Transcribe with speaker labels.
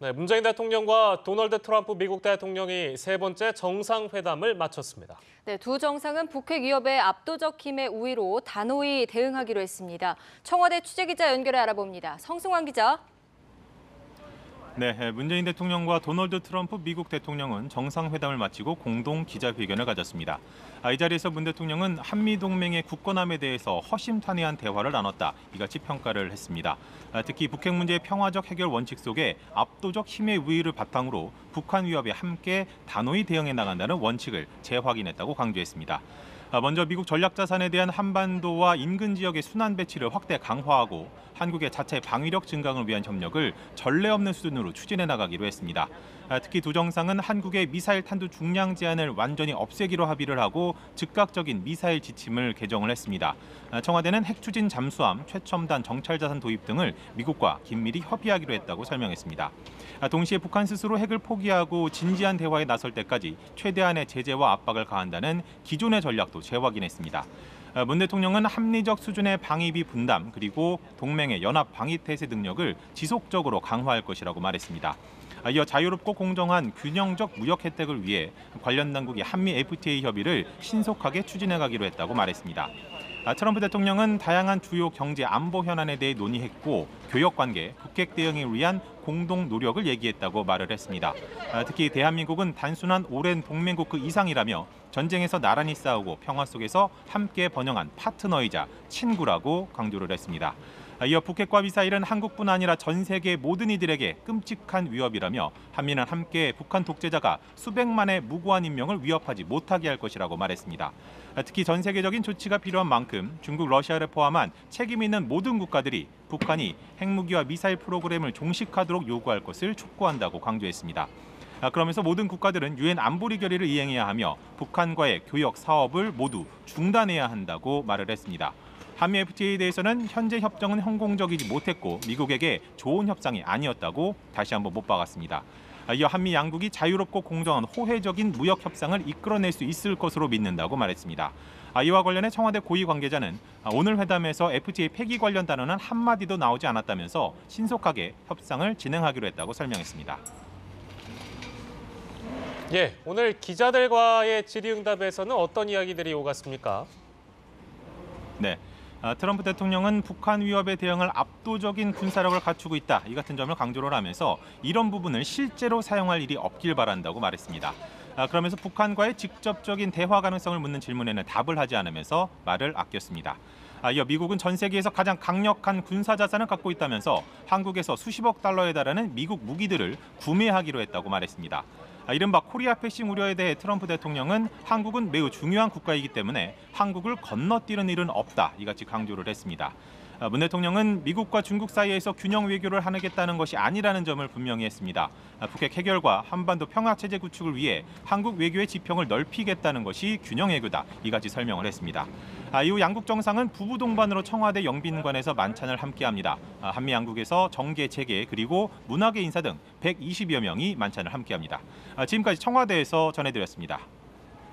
Speaker 1: 네, 문재인 대통령과 도널드 트럼프 미국 대통령이 세 번째 정상회담을 마쳤습니다.
Speaker 2: 네, 두 정상은 북핵 위협에 압도적 힘의 우위로 단호히 대응하기로 했습니다. 청와대 취재기자 연결해 알아봅니다. 성승환 기자.
Speaker 3: 네, 문재인 대통령과 도널드 트럼프 미국 대통령은 정상회담을 마치고 공동 기자회견을 가졌습니다. 이 자리에서 문 대통령은 한미동맹의 굳건함에 대해서 허심탄회한 대화를 나눴다, 이같이 평가를 했습니다. 특히 북핵 문제의 평화적 해결 원칙 속에 압도적 힘의 우위를 바탕으로 북한 위협에 함께 단호히 대응해 나간다는 원칙을 재확인했다고 강조했습니다. 먼저 미국 전략자산에 대한 한반도와 인근 지역의 순환 배치를 확대 강화하고 한국의 자체 방위력 증강을 위한 협력을 전례 없는 수준으로 추진해 나가기로 했습니다. 특히 두 정상은 한국의 미사일 탄두 중량 제한을 완전히 없애기로 합의를 하고 즉각적인 미사일 지침을 개정을 했습니다. 청와대는 핵 추진 잠수함, 최첨단 정찰자산 도입 등을 미국과 긴밀히 협의하기로 했다고 설명했습니다. 동시에 북한 스스로 핵을 포기하고 진지한 대화에 나설 때까지 최대한의 제재와 압박을 가한다는 기존의 전략도 재확인했습니다. 문 대통령은 합리적 수준의 방위비 분담 그리고 동맹의 연합 방위 태세 능력을 지속적으로 강화할 것이라고 말했습니다. 이어 자유롭고 공정한 균형적 무역 혜택을 위해 관련 당국이 한미 FTA 협의를 신속하게 추진해가기로 했다고 말했습니다. 트럼프 대통령은 다양한 주요 경제 안보 현안에 대해 논의했고 교역 관계, 북핵 대응을 위한 공동 노력을 얘기했다고 말을 했습니다. 특히 대한민국은 단순한 오랜 동맹국 그 이상이라며 전쟁에서 나란히 싸우고 평화 속에서 함께 번영한 파트너이자 친구라고 강조를 했습니다. 이어 북핵과 미사일은 한국뿐 아니라 전 세계 모든 이들에게 끔찍한 위협이라며 한미는 함께 북한 독재자가 수백만의 무고한 인명을 위협하지 못하게 할 것이라고 말했습니다. 특히 전 세계적인 조치가 필요한 만큼 중국, 러시아를 포함한 책임 있는 모든 국가들이 북한이 핵무기와 미사일 프로그램을 종식하도록 요구할 것을 촉구한다고 강조했습니다. 그러면서 모든 국가들은 유엔 안보리 결의를 이행해야 하며 북한과의 교역 사업을 모두 중단해야 한다고 말을 했습니다. 한미 FTA에 대해서는 현재 협정은 성공적이지 못했고 미국에게 좋은 협상이 아니었다고 다시 한번 못 박았습니다. 이어 한미 양국이 자유롭고 공정한 호혜적인 무역 협상을 이끌어낼 수 있을 것으로 믿는다고 말했습니다. 이와 관련해 청와대 고위 관계자는 오늘 회담에서 FTA 폐기 관련 단어는 한마디도 나오지 않았다면서 신속하게 협상을 진행하기로 했다고 설명했습니다.
Speaker 1: 예, 오늘 기자들과의 질의응답에서는 어떤 이야기들이 오갔습니까?
Speaker 3: 네. 트럼프 대통령은 북한 위협에 대응할 압도적인 군사력을 갖추고 있다, 이 같은 점을 강조를 하면서 이런 부분을 실제로 사용할 일이 없길 바란다고 말했습니다. 그러면서 북한과의 직접적인 대화 가능성을 묻는 질문에는 답을 하지 않으면서 말을 아꼈습니다. 이어 미국은 전 세계에서 가장 강력한 군사 자산을 갖고 있다면서 한국에서 수십억 달러에 달하는 미국 무기들을 구매하기로 했다고 말했습니다. 이른바 코리아 패싱 우려에 대해 트럼프 대통령은 한국은 매우 중요한 국가이기 때문에 한국을 건너뛰는 일은 없다, 이같이 강조를 했습니다. 문 대통령은 미국과 중국 사이에서 균형 외교를 하겠다는 것이 아니라는 점을 분명히 했습니다. 북핵 해결과 한반도 평화체제 구축을 위해 한국 외교의 지평을 넓히겠다는 것이 균형 외교다, 이같이 설명을 했습니다. 이후 양국 정상은 부부 동반으로 청와대 영빈관에서 만찬을 함께합니다. 한미 양국에서 정계, 재계 그리고 문화계 인사 등 120여 명이 만찬을 함께합니다. 지금까지 청와대에서 전해드렸습니다.